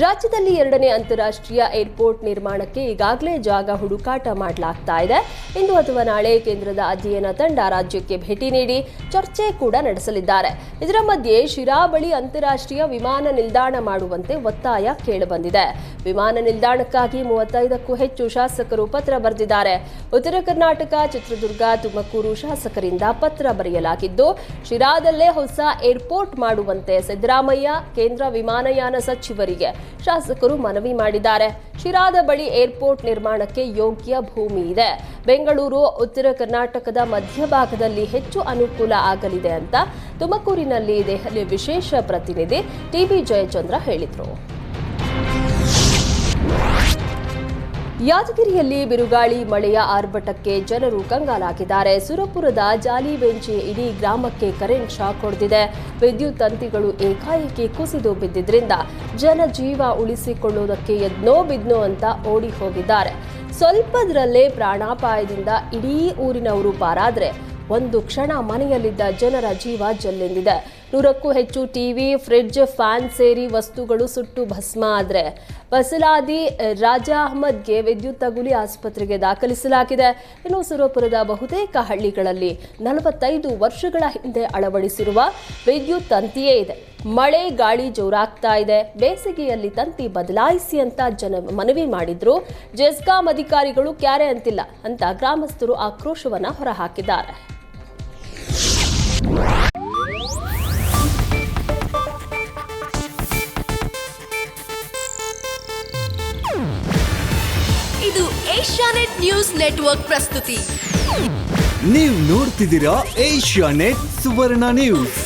ರಾಜ್ಯದಲ್ಲಿ 2ನೇ ಅಂತಾರಾಷ್ಟ್ರೀಯ ಏರ್ಪೋರ್ಟ್ ನಿರ್ಮಾಣಕ್ಕೆ ಈಗಾಗಲೇ ಜಾಗ ಹುಡುಕಾಟ ಮಾಡಲಾಗ್ತಾ ಇದೆ. ಇಂದು ಅಥವಾ ನಾಳೆ ಕೇಂದ್ರದ ಅಧ್ಯಯನ ತಂಡ ರಾಜ್ಯಕ್ಕೆ ಭೇಟಿ ನೀಡಿ ಚರ್ಚೆ ಕೂಡ ನಡೆಸಲಿದ್ದಾರೆ. ಇದರ ಮಧ್ಯೆ ಶಿರಾ ಬಳಿ ಅಂತಾರಾಷ್ಟ್ರೀಯ ವಿಮಾನ ನಿಲ್ದಾಣ ಮಾಡುವಂತೆ ಒತ್ತಾಯ ಕೇಳಿಬಂದಿದೆ. ವಿಮಾನ ನಿಲ್ದಾಣಕ್ಕಾಗಿ 35ಕ್ಕೂ ಹೆಚ್ಚು ಶಾಸಕರು ಪತ್ರ ಬರೆದಿದ್ದಾರೆ. ಉತ್ತರ ಕರ್ನಾಟಕ, ಚಿತ್ರದುರ್ಗ, ತುಮಕೂರು ಶಾಸಕರಿಂದ ಪತ್ರ ಬರೆಯಲಾಗಿದ್ದು, ಶಿರಾದಲ್ಲೇ ಹೊಸ ಏರ್ಪೋರ್ಟ್ ಮಾಡುವಂತೆ ಸಿದ್ದರಾಮಯ್ಯ ಕೇಂದ್ರ ವಿಮಾನಯಾನ ಸಚಿವರಿಗೆ ಶಾಸಕರು ಮನವಿ ಮಾಡಿದ್ದಾರೆ. ಶಿರಾದ ಬಳಿ ಏರ್ಪೋರ್ಟ್ ನಿರ್ಮಾಣಕ್ಕೆ ಯೋಗ್ಯ ಭೂಮಿ ಇದೆ. ಬೆಂಗಳೂರು, ಉತ್ತರ ಕರ್ನಾಟಕದ ಮಧ್ಯಭಾಗದಲ್ಲಿ ಹೆಚ್ಚು ಅನುಕೂಲ ಆಗಲಿದೆ ಅಂತ ತುಮಕೂರಿನಲ್ಲಿ ದೆಹಲಿ ವಿಶೇಷ ಪ್ರತಿನಿಧಿ ಟಿಬಿ ಜಯಚಂದ್ರ ಹೇಳಿದರು. ಯಾದಗಿರಿಯಲ್ಲಿ ಬಿರುಗಾಳಿ ಮಳೆಯ ಆರ್ಭಟಕ್ಕೆ ಜನರು ಕಂಗಾಲಾಗಿದ್ದಾರೆ. ಸುರಪುರದ ಜಾಲಿಬೆಂಚಿ ಇಡೀ ಗ್ರಾಮಕ್ಕೆ ಕರೆಂಟ್ ಶಾಕ್ ಹೊಡೆದಿದೆ. ವಿದ್ಯುತ್ ತಂತಿಗಳು ಏಕಾಏಕಿ ಕುಸಿದು ಬಿದ್ದಿದ್ರಿಂದ ಜನಜೀವ ಉಳಿಸಿಕೊಳ್ಳುವುದಕ್ಕೆ ಎದ್ನೋ ಬಿದ್ನೋ ಅಂತ ಓಡಿ ಹೋಗಿದ್ದಾರೆ. ಸ್ವಲ್ಪದರಲ್ಲೇ ಪ್ರಾಣಾಪಾಯದಿಂದ ಇಡೀ ಊರಿನವರು ಪಾರಾದ್ರೆ ಒಂದು ಕ್ಷಣ ಮನೆಯಲ್ಲಿದ್ದ ಜನರ ಜೀವ ಜಲ್ಲೆಂದಿದೆ. 100ಕ್ಕೂ ಹೆಚ್ಚು ಟಿವಿ, ಫ್ರಿಡ್ಜ್, ಫ್ಯಾನ್ ಸೇರಿ ವಸ್ತುಗಳು ಸುಟ್ಟು ಭಸ್ಮ ಆದರೆ ಬಸಲಾದಿ ರಾಜಾ ಅಹ್ಮದ್ಗೆ ವಿದ್ಯುತ್ ತಗುಲಿ ಆಸ್ಪತ್ರೆಗೆ ದಾಖಲಿಸಲಾಗಿದೆ. ಇನ್ನು ಸುರಪುರದ ಬಹುತೇಕ ಹಳ್ಳಿಗಳಲ್ಲಿ 45 ವರ್ಷಗಳ ಹಿಂದೆ ಅಳವಡಿಸಿರುವ ವಿದ್ಯುತ್ ತಂತಿಯೇ ಇದೆ. ಮಳೆ ಗಾಳಿ ಜೋರಾಗ್ತಾ ಇದೆ. ಬೇಸಿಗೆಯಲ್ಲಿ ತಂತಿ ಬದಲಾಯಿಸಿ ಅಂತ ಜನ ಮನವಿ ಮಾಡಿದ್ರು. ಜೆಸ್ಕಾಂ ಅಧಿಕಾರಿಗಳು ಕ್ಯಾರೆ ಅಂತಿಲ್ಲ ಅಂತ ಗ್ರಾಮಸ್ಥರು ಆಕ್ರೋಶವನ್ನ ಹೊರಹಾಕಿದ್ದಾರೆ. ಇದು ಏಷ್ಯಾನೆಟ್ ನ್ಯೂಸ್ ನೆಟ್ವರ್ಕ್ ಪ್ರಸ್ತುತಿ. ನೀವು ನೋಡ್ತಿದ್ದೀರಾ ಏಷ್ಯಾನೆಟ್ ಸುವರ್ಣ ನ್ಯೂಸ್.